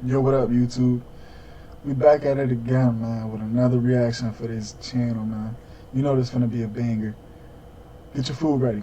Yo, what up, YouTube? We back at it again, man, with another reaction for this channel, man. You know this gonna be a banger. Get your food ready.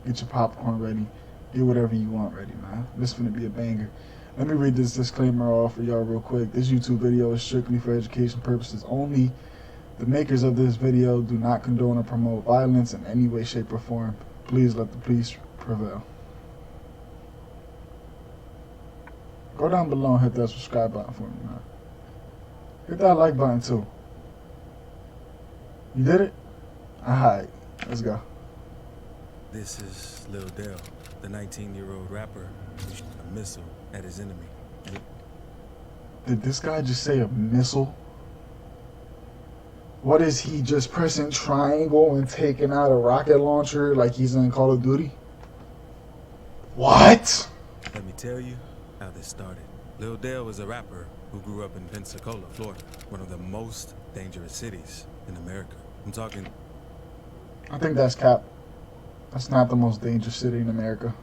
Get your popcorn ready. Get whatever you want ready, man. This gonna be a banger. Let me read this disclaimer off for y'all real quick. This YouTube video is strictly for education purposes only. The makers of this video do not condone or promote violence in any way, shape, or form. Please let the peace prevail. Go down below and hit that subscribe button for me, man. Hit that like button too. You did it? Alright, let's go. This is Lil Dale, the 19-year-old rapper who shot a missile at his enemy. Did this guy just say a missile? What is he, just pressing triangle and taking out a rocket launcher like he's in Call of Duty? What? Let me tell you how this started. Lil Dale was a rapper who grew up in Pensacola, Florida, one of the most dangerous cities in America. I'm talking... I think that's cap. That's not the most dangerous city in America.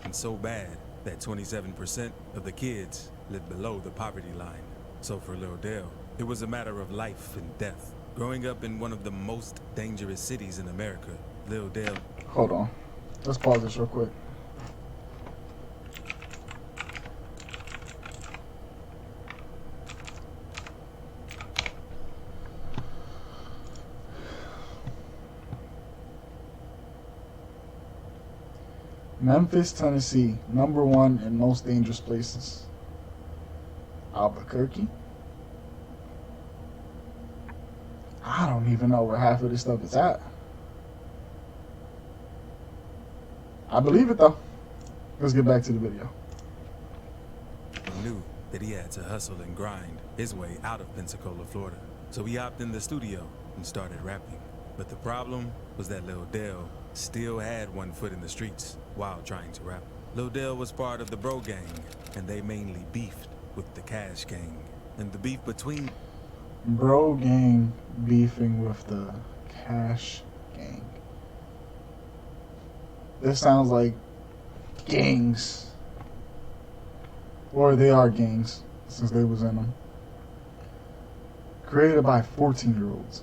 And so bad that 27% of the kids live below the poverty line. So for Lil Dale, it was a matter of life and death. Growing up in one of the most dangerous cities in America, Lil Dale... Hold on. Let's pause this real quick. Memphis, Tennessee, #1 in most dangerous places. Albuquerque? I don't even know where half of this stuff is at. I believe it though. Let's get back to the video. knew that he had to hustle and grind his way out of Pensacola, Florida. So he hopped in the studio and started rapping. But the problem was that Lil Dale still had one foot in the streets while trying to rap. Lil Dale was part of the Bro Gang, and they mainly beefed with the Cash Gang. And the beef between Bro Gang beefing with the Cash Gang. This sounds like gangs. Or they are gangs, since they was in them. Created by 14-year-olds.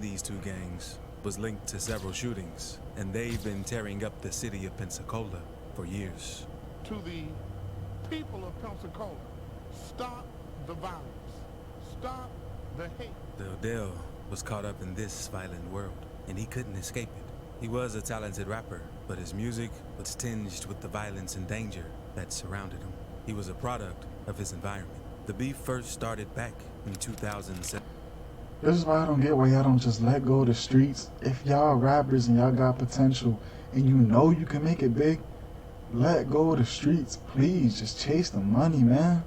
these two gangs was linked to several shootings, and they've been tearing up the city of Pensacola for years. To the people of Pensacola, stop the violence. Stop the hate. Lil Dale was caught up in this violent world, and he couldn't escape it. He was a talented rapper, but his music was tinged with the violence and danger that surrounded him. He was a product of his environment. The beef first started back in 2007. This is why I don't get why y'all don't just let go of the streets. If y'all rappers and y'all got potential and you know you can make it big, let go of the streets. Please, just chase the money, man.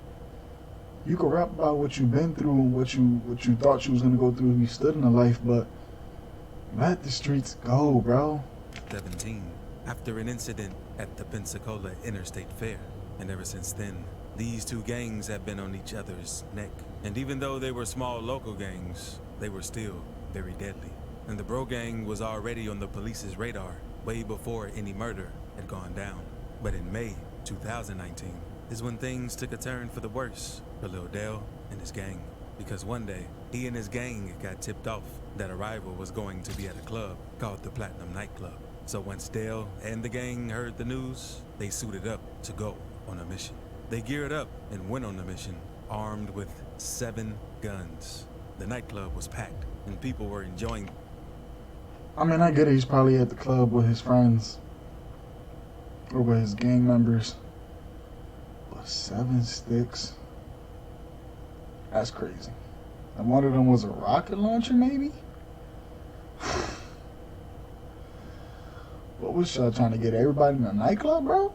You can rap about what you've been through and what you thought you was gonna go through if you stood in the life, but let the streets go, bro. 17, after an incident at the Pensacola Interstate Fair. And ever since then, these two gangs have been on each other's neck. And even though they were small local gangs, they were still very deadly. And the Bro Gang was already on the police's radar way before any murder had gone down. But in May 2019 is when things took a turn for the worse for Lil Dale and his gang. Because one day, he and his gang got tipped off that a rival was going to be at a club called the Platinum Nightclub. So once Dale and the gang heard the news, they suited up to go on a mission. They geared up and went on the mission, armed with 7 guns. The nightclub was packed, and people were enjoying. I mean, I get it. He's probably at the club with his friends or with his gang members. But 7 sticks? That's crazy. And one of them was a rocket launcher, maybe? What was y'all trying to get everybody in a nightclub, bro?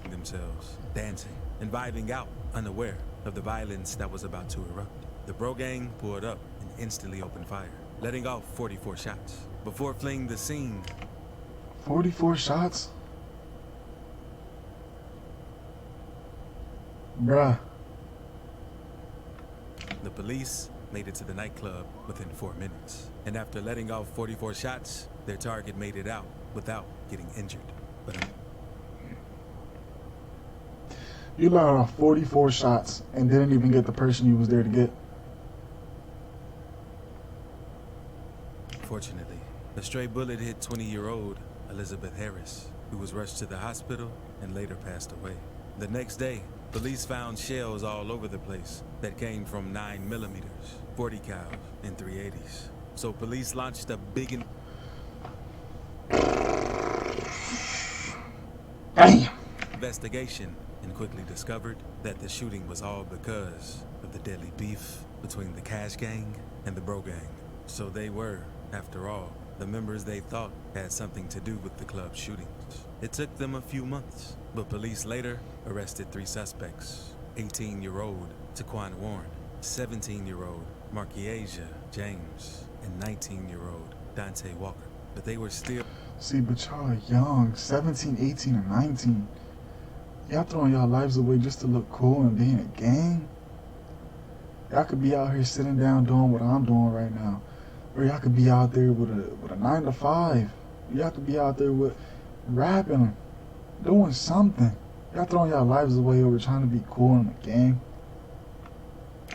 Themselves, dancing and vibing out, unaware of the violence that was about to erupt. The Bro Gang pulled up and instantly opened fire, letting off 44 shots. Before fleeing the scene, 44 shots? Bruh. the police made it to the nightclub within 4 minutes. And after letting off 44 shots, their target made it out without getting injured. But You let off 44 shots and didn't even get the person you was there to get. Fortunately, a stray bullet hit 20-year-old Elizabeth Harris, who was rushed to the hospital and later passed away. The next day, police found shells all over the place that came from 9mm, 40 cal, and 380s. So police launched a big Damn. investigation and quickly discovered that the shooting was all because of the deadly beef between the Cash Gang and the Bro Gang. So they were, after all, the members they thought had something to do with the club shootings. It took them a few months, but police later arrested 3 suspects: 18-year-old Taquan Warren, 17-year-old Markiasia James, and 19-year-old Dante Walker. But they were still... See, but y'all are young, 17, 18, and 19. Y'all throwing y'all lives away just to look cool and be in a gang? Y'all could be out here sitting down doing what I'm doing right now. Or y'all could be out there with a 9 to 5. Y'all could be out there with rapping, doing something. Y'all throwing y'all lives away over trying to be cool in a gang.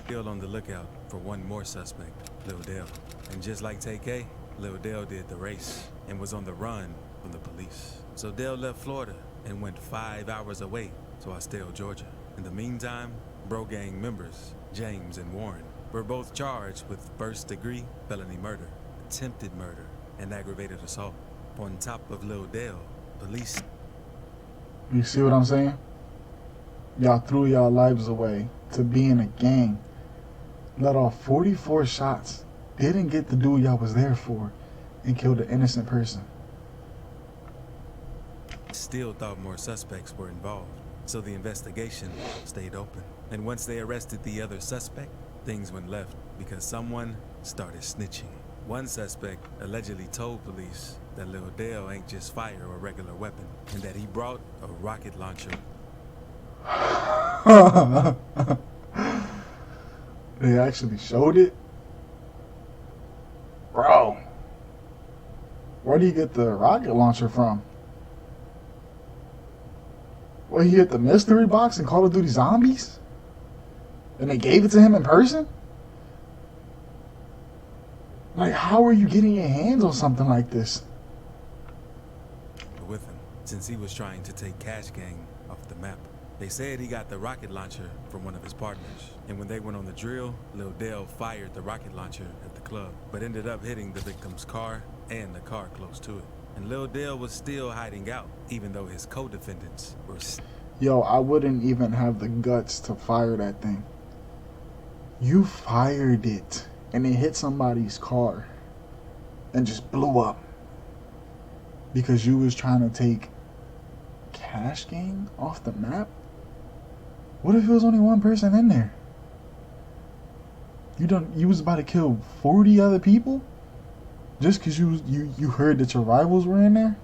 Still on the lookout for one more suspect, Lil Dale. And just like TK, Lil Dale did the race and was on the run from the police. So Dale left Florida and went 5 hours away to Austell, Georgia. In the meantime, Bro Gang members, James and Warren, were both charged with first-degree felony murder, attempted murder, and aggravated assault. On top of Lil Dale, police... You see what I'm saying? Y'all threw y'all lives away to be in a gang. Let off 44 shots. Didn't get the dude y'all was there for and killed an innocent person. Still thought more suspects were involved, so the investigation stayed open. And once they arrested the other suspect, things went left because someone started snitching. One suspect allegedly told police that Lil Dale ain't just fire a regular weapon, and that he brought a rocket launcher. They actually showed it? Bro, where do you get the rocket launcher from? Where he hit the mystery box in Call of Duty Zombies? And they gave it to him in person? Like, how are you getting your hands on something like this? With him, since he was trying to take Cash Gang off the map. They said he got the rocket launcher from one of his partners. And when they went on the drill, Lil Dale fired the rocket launcher at the club, but ended up hitting the victim's car and the car close to it. And Lil Dale was still hiding out, even though his co-defendants were... Yo, I wouldn't even have the guts to fire that thing. You fired it, and it hit somebody's car and just blew up because you was trying to take Cash Gang off the map? What if it was only one person in there? You was about to kill 40 other people just because you heard that your rivals were in there?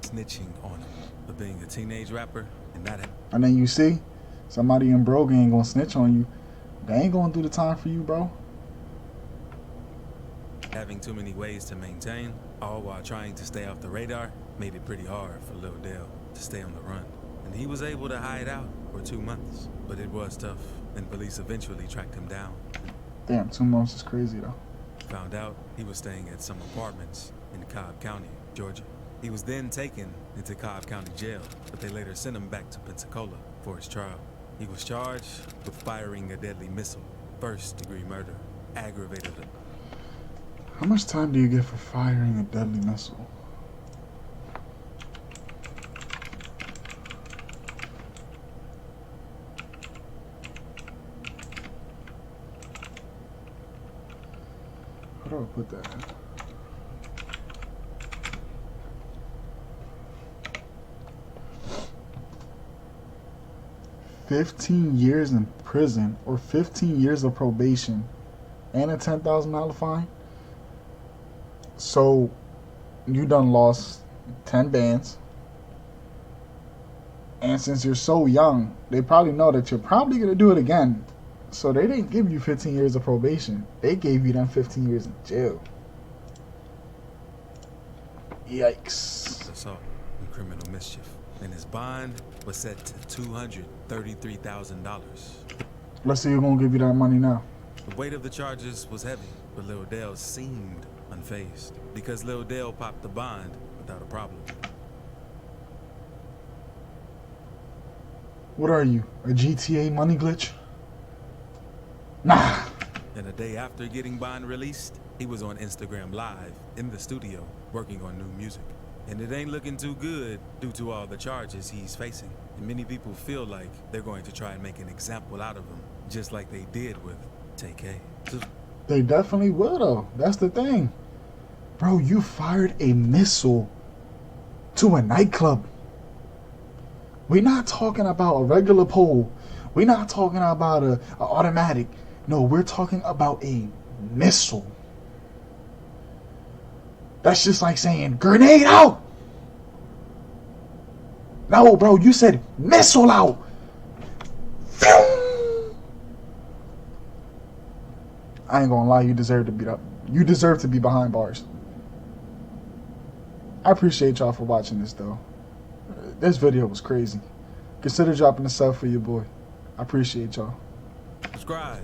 Snitching on him for being a teenage rapper and not... And then you see somebody in Bro Gang gonna snitch on you. They ain't gonna do the time for you, bro. Having too many ways to maintain, all while trying to stay off the radar, made it pretty hard for Lil Dale to stay on the run. And he was able to hide out for 2 months, but it was tough, and police eventually tracked him down. Damn, 2 months is crazy though. Found out he was staying at some apartments in Cobb County, Georgia. He was then taken into Cobb County Jail, but they later sent him back to Pensacola for his trial. He was charged with firing a deadly missile, first-degree murder, aggravated... How much time do you get for firing a deadly missile? How do I put that in? $15 years in prison or 15 years of probation and a $10,000 fine? So you done lost 10 bands, and since you're so young, they probably know that you're probably going to do it again. So they didn't give you 15 years of probation. They gave you them 15 years in jail. Yikes. Assault and criminal mischief. and his bond was set to $233,000. Let's see who's gonna give you that money now. The weight of the charges was heavy, but Lil Dale seemed unfazed because Lil Dale popped the bond without a problem. What are you, a GTA money glitch? Nah. And a day after getting bond released, he was on Instagram Live in the studio working on new music. And it ain't looking too good due to all the charges he's facing. And many people feel like they're going to try and make an example out of him, just like they did with TK. They definitely will, though. That's the thing. Bro, you fired a missile to a nightclub. We're not talking about a regular pole. We're not talking about a automatic. No, we're talking about a missile. That's just like saying, grenade out! No, bro, you said missile out! I ain't gonna lie, you deserve to be behind bars. I appreciate y'all for watching this, though. This video was crazy. Consider dropping a sub for your boy. I appreciate y'all. Subscribe.